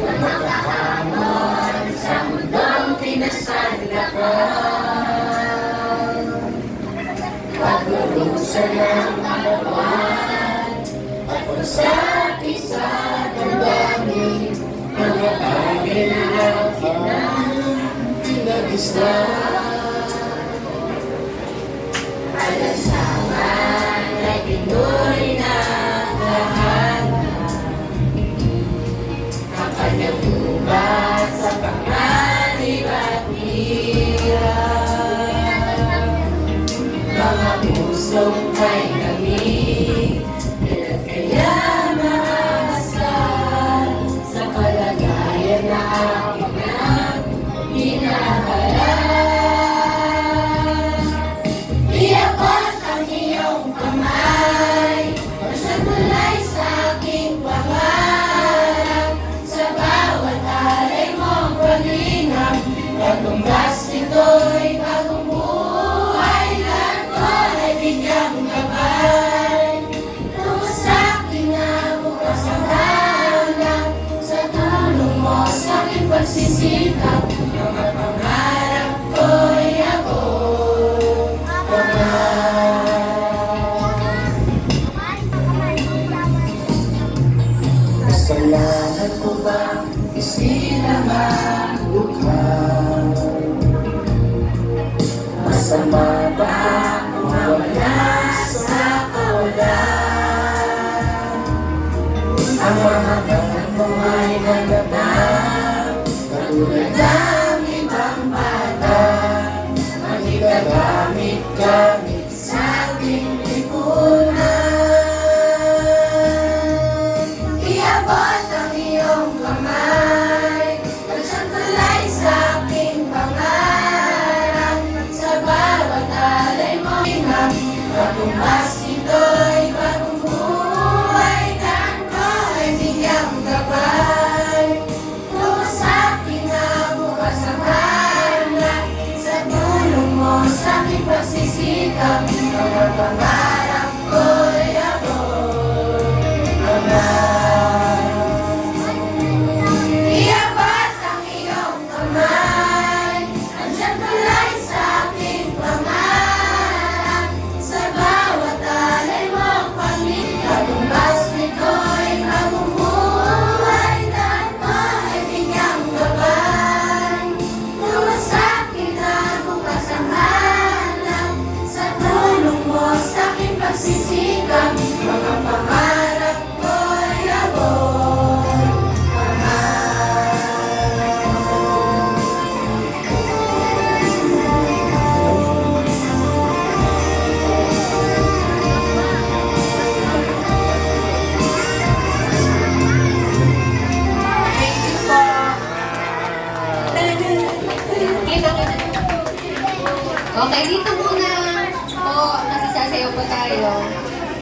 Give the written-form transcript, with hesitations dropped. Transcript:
Nakahamon sa mundong pinasadlakan, paglurusan ng alawan, pagpasati sa damdamin, mga bagay na akin ang pinagislan. Alasaman ay pinuloy na lahat, ang kanyang ubas sa panganib at hirap. Mga pusong may lamig, kailan kaya maasal sa kalagayan na aking ang hinaharap. Iabot ang iyong kamay, magsagulay sa aking pangarap, sa bawat alay mong palinang, patumbas nito'y bagong buhay, lahat ko ay bigyang gabay. Tungo sa'king na bukas ang hanap, sa tulong mo sa'king pagsisikap, mga pangarap ko'y abot kamay. Kasalanan ko ba isinamagukha? Masama ba kung wala sa kawalan? Ang mga balat mo ay nagabang, katulad